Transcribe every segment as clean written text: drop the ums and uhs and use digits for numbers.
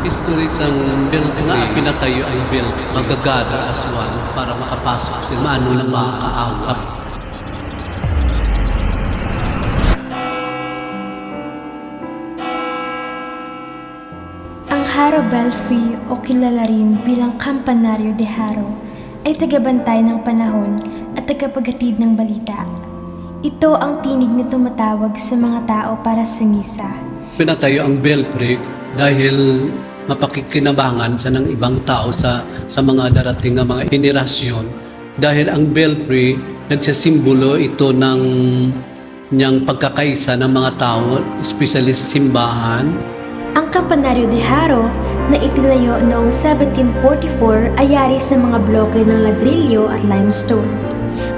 History sang bill nga pinatayo ang bill magagather as one para makapasok sila maano ng mga kaawap. Ang Haro Belfry o kilala rin bilang Campanaryo de Haro ay tagabantay ng panahon at tagapaghatid ng balita. Ito ang tinig na tumatawag sa mga tao para sa misa. Pinatayo ang belfry dahil mapakikinabangan sa ng ibang tao sa mga darating na mga henerasyon. Dahil ang belfry nagsasimbolo ito ng niyang pagkakaisa ng mga tao, especially sa simbahan. Ang Campanaryo de Haro na itinayo noong 1744 ay yari sa mga bloke ng ladrilyo at limestone.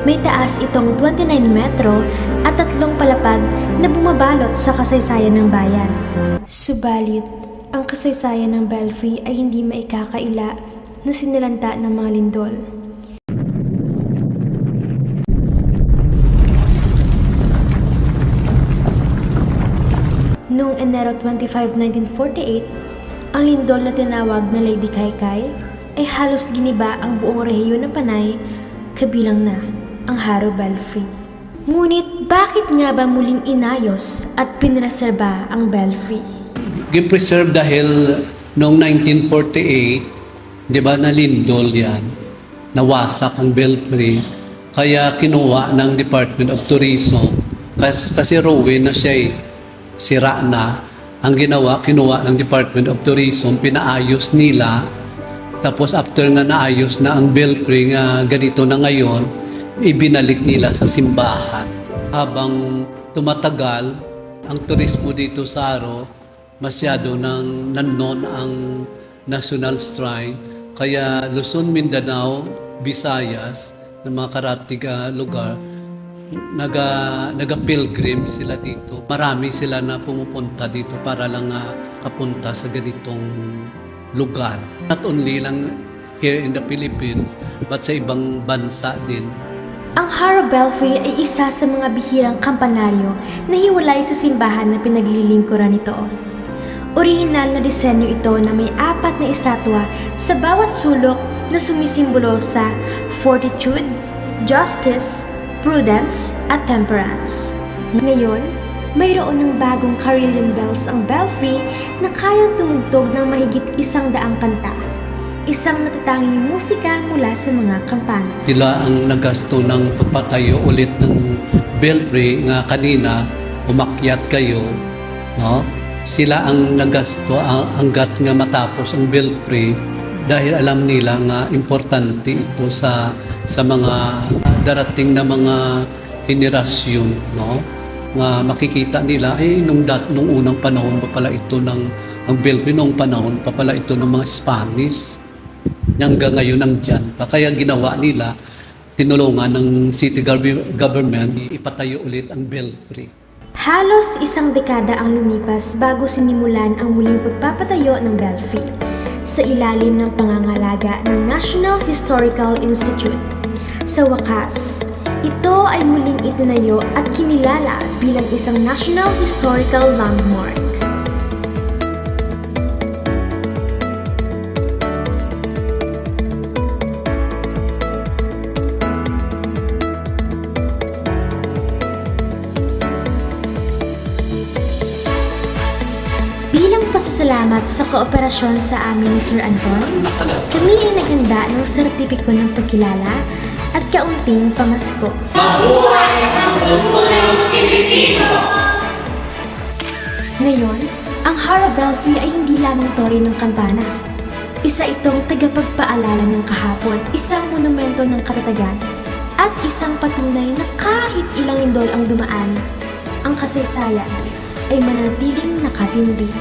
May taas itong 29 metro at 3 palapag na bumabalot sa kasaysayan ng bayan. Subalit, ang kasaysayan ng Belfry ay hindi maikakaila na sinilanta ng mga lindol. Noong Enero 25, 1948, ang lindol na tinawag na Lady Kaykay ay halos giniba ang buong rehiyon ng Panay, kabilang na ang Haro Belfry. Ngunit bakit nga ba muling inayos at pinreserba ang Belfry? Gipreserve dahil noong 1948, di ba, na lindol yan, nawasak ang belfry, kaya kinuha ng Department of Tourism, kasi ruin na siya, sira na. Ang ginawa, kinuha ng Department of Tourism, pinaayos nila, tapos after nga naayos na ang belfry nga ganito na ngayon, ibinalik nila sa simbahan. Habang tumatagal ang turismo dito sa Haro, masyado nang nanon ang National Shrine, kaya Luzon, Mindanao, Visayas, ng mga karatig lugar, naga-pilgrim sila dito. Marami sila na pumupunta dito para lang kapunta sa ganitong lugar. Not only lang here in the Philippines, but sa ibang bansa din. Ang Haro Belfry ay isa sa mga bihirang kampanaryo na hiwalay sa simbahan na pinaglilingkuran nito. Orihinal na disenyo ito na may 4 na estatwa sa bawat sulok na sumisimbolo sa fortitude, justice, prudence, at temperance. Ngayon, mayroon ng bagong carillon bells ang Belfry na kayang tumugtog ng mahigit 100 kanta. Isang natatanging musika mula sa mga kampana. Sila ang nagasto ng pagpatayo ulit ng belfry nga kanina umakyat kayo, no? Sila ang nagasto hanggat nga matapos ang belfry dahil alam nila nga importante ito sa mga darating na mga henerasyon, no? Nga makikita nila nung unang panahon pa pala ito ang belfry noong panahon pa pala ito ng mga Spanish. Hanggang ngayon nandyan pa. Kaya ginawa nila, tinulungan ng city government, ipatayo ulit ang belfry. Halos 1 dekada ang lumipas bago sinimulan ang muling pagpapatayo ng Belfry sa ilalim ng pangangalaga ng National Historical Institute. Sa wakas, ito ay muling itinayo at kinilala bilang isang National Historical Landmark. Bilang pasasalamat sa kooperasyon sa amin ni Sir Anton, kami ay naghanda ng sertipiko ng pagkilala at kaunting pamasko. Mabuhay ang Republikang Pilipino! Ngayon, ang Haro Belfry ay hindi lamang tori ng kampana. Isa itong tagapagpaalala ng kahapon, isang monumento ng katatagan, at isang patunay na kahit ilang lindol ang dumaan, ang kasaysayan ay manatiling nakatindig.